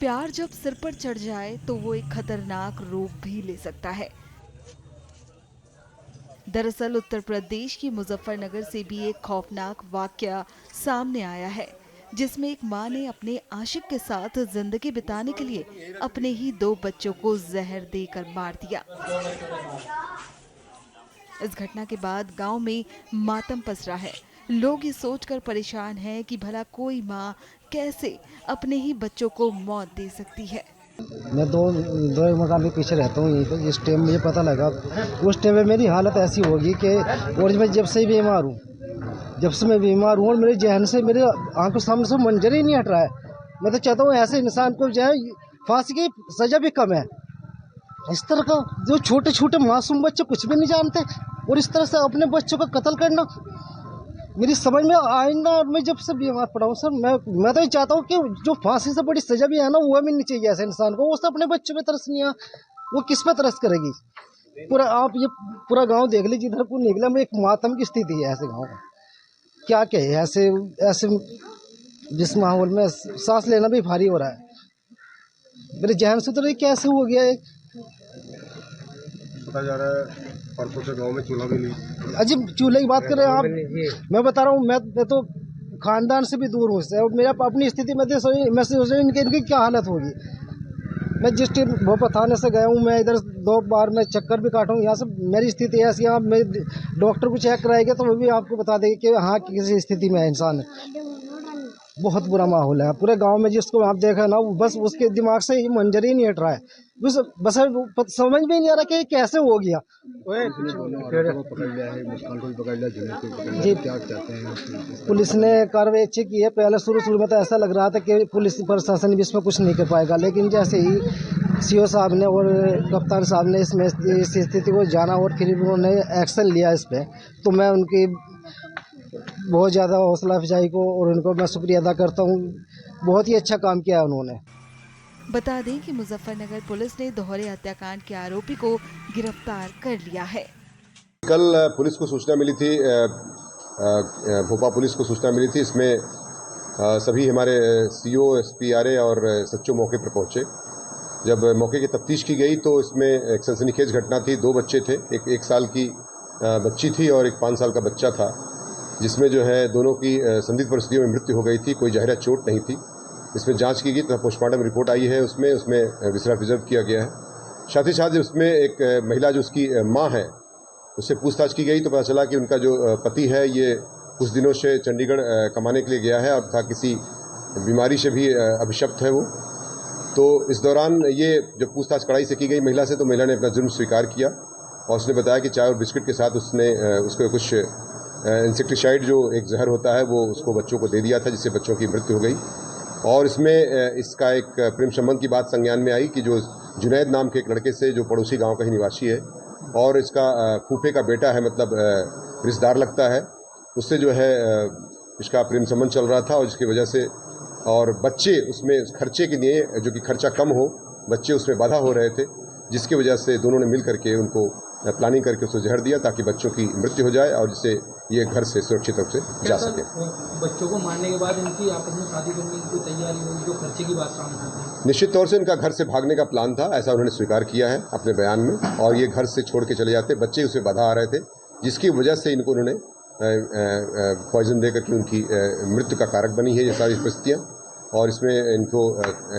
प्यार जब सिर पर चढ़ जाए तो वो एक खतरनाक रूप भी ले सकता है। दरअसल उत्तर प्रदेश की मुजफ्फरनगर से भी एक खौफनाक वाकया सामने आया है, जिसमें एक मां ने अपने आशिक के साथ जिंदगी बिताने के लिए अपने ही 2 बच्चों को जहर देकर मार दिया। इस घटना के बाद गांव में मातम पसरा है। लोग ये सोचकर परेशान हैं कि भला कोई मां कैसे अपने ही बच्चों को मौत दे सकती है। मैं दो एक मकान के पीछे रहता हूँ यहीं पे। जिस टाइम मुझे पता लगा उस टाइम में मेरी हालत ऐसी होगी कि और मैं जब से बीमार हूँ और मेरे जहन से मेरे आंखों सामने से मंजर ही नहीं हट रहा है। मैं तो चाहता हूँ ऐसे इंसान को जो है फांसी की सजा भी कम है। इस तरह का जो छोटे छोटे मासूम बच्चे कुछ भी नहीं जानते और इस तरह से अपने बच्चों का कत्ल करना मेरी समझ में आइंदा। मैं जब से बीमार पड़ा हूँ सर, मैं तो ये चाहता हूँ कि जो फांसी से बड़ी सजा भी है ना वो मिलनी चाहिए ऐसे इंसान को। वो सब अपने बच्चों पे तरस नहीं है, वो किस पे तरस करेगी। पूरा आप ये पूरा गांव देख लीजिए, इधर को निकला में एक मातम की स्थिति है ऐसे गाँव में। क्या कहे ऐसे ऐसे जिस माहौल में सांस लेना भी भारी हो रहा है। मेरे जहन से तो ये कैसे हो गया है पता जा रहा है। परसों से गांव में चूल्हा भी नहीं। अजीब चूल्हे की बात कर रहे हैं आप। मैं बता रहा हूँ, मैं तो खानदान से भी दूर हूँ इससे और मेरा अपनी स्थिति में मैं सोच रही इनकी क्या हालत होगी। मैं जिस टाइम भोपाल थाने से गया हूँ, मैं इधर 2 बार मैं चक्कर भी काटा हूँ। यहाँ से मेरी स्थिति ऐसी है, मैं डॉक्टर को चेक कराएंगे तो वो भी आपको बता देंगे कि हाँ किसी स्थिति में है इंसान। बहुत बुरा माहौल है पूरे गांव में। जिसको आप देखा ना बस उसके दिमाग से ये मंजर ही नहीं हट रहा है। बस समझ में नहीं आ रहा कि कैसे हो गया। जी क्या कहते हैं? पुलिस ने कार्रवाई अच्छी की है। पहले शुरू में तो ऐसा लग रहा था कि पुलिस प्रशासन भी इसमें कुछ नहीं कर पाएगा, लेकिन जैसे ही सीओ साहब ने और कप्तान साहब ने इसमें इस स्थिति को जाना और फिर उन्होंने एक्शन लिया इस पर, तो मैं उनकी बहुत ज़्यादा हौसला अफजाई को और उनको मैं शुक्रिया अदा करता हूँ। बहुत ही अच्छा काम किया उन्होंने। बता दें कि मुजफ्फरनगर पुलिस ने दोहरे हत्याकांड के आरोपी को गिरफ्तार कर लिया है। कल पुलिस को सूचना मिली थी, भोपाल पुलिस को सूचना मिली थी। इसमें सभी हमारे सीओ, एसपी, और सच्चो मौके पर पहुंचे। जब मौके की तफ्तीश की गई तो इसमें एक सनसनीखेज घटना थी। 2 बच्चे थे, एक 1 साल की बच्ची थी और एक 5 साल का बच्चा था, जिसमें जो है दोनों की संदिग्ध परिस्थितियों में मृत्यु हो गई थी। कोई जाहिरा चोट नहीं थी। इसमें जांच की गई तो पोस्टमार्टम रिपोर्ट आई है, उसमें विसरा प्रिजर्व किया गया है। साथ ही साथ उसमें एक महिला जो उसकी मां है उससे पूछताछ की गई तो पता चला कि उनका जो पति है ये कुछ दिनों से चंडीगढ़ कमाने के लिए गया है और था किसी बीमारी से भी अभिशप्त है वो। तो इस दौरान ये जब पूछताछ कड़ाई से की गई महिला से, तो महिला ने अपना जुर्म स्वीकार किया और उसने बताया कि चाय और बिस्किट के साथ उसने उसको कुछ इंसेक्टिसाइड जो एक जहर होता है वो उसको बच्चों को दे दिया था, जिससे बच्चों की मृत्यु हो गई। और इसमें इसका एक प्रेम संबंध की बात संज्ञान में आई कि जो जुनैद नाम के एक लड़के से, जो पड़ोसी गांव का ही निवासी है और इसका फूफे का बेटा है, मतलब रिश्तेदार लगता है, उससे जो है इसका प्रेम संबंध चल रहा था और जिसकी वजह से और बच्चे उसमें खर्चे के लिए, जो कि खर्चा कम हो, बच्चे उसमें बाधा हो रहे थे, जिसकी वजह से दोनों ने मिल करके उनको प्लानिंग करके उसको जहर दिया ताकि बच्चों की मृत्यु हो जाए और जिससे ये घर से सुरक्षित रूप से जा सके। बच्चों को मारने के बाद इनकी आपस में शादी करने की कोई तैयारी होगी, जो खर्चे की बात सामने आती है? निश्चित तौर से इनका घर से भागने का प्लान था, ऐसा उन्होंने स्वीकार किया है अपने बयान में, और ये घर से छोड़ के चले जाते। बच्चे उसमें बाधा आ रहे थे, जिसकी वजह से इनको उन्होंने पॉइजन देकर के उनकी मृत्यु का कारक बनी है ये सारी परिस्थितियाँ। और इसमें इनको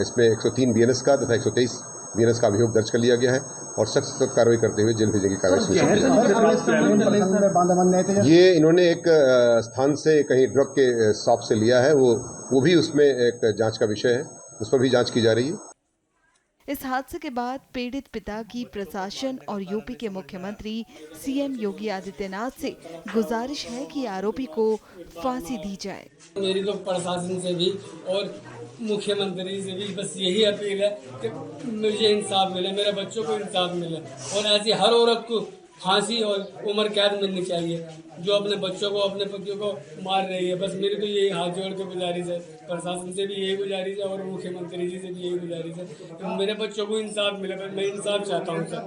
इसमें 103 BNS का तथा 123 BNS का अभियोग दर्ज कर लिया गया है और सख्त कार्रवाई करते हुए जेल भेजने की कार्रवाई सुनिश्चित की। ये इन्होंने एक स्थान से कहीं ड्रग के शॉप से लिया है, वो भी उसमें एक जांच का विषय है, उस पर भी जांच की जा रही है। इस हादसे के बाद पीड़ित पिता की प्रशासन और यूपी के मुख्यमंत्री सीएम योगी आदित्यनाथ से गुजारिश है कि आरोपी को फांसी दी जाए। मेरी तो प्रशासन से भी और मुख्यमंत्री से भी बस यही अपील है कि मुझे इंसाफ मिले, मेरे बच्चों को इंसाफ मिले और ऐसी हर औरत को फांसी और उम्र कैद मिलनी चाहिए जो अपने बच्चों को, अपने पतियों को मार रही है। बस मेरी तो यही हाथ जोड़ के गुजारिश है, प्रशासन से भी यही गुजारिश है और मुख्यमंत्री जी से भी यही गुजारिश है कि मेरे बच्चों को इंसाफ मिले। मैं इंसाफ चाहता हूँ सर।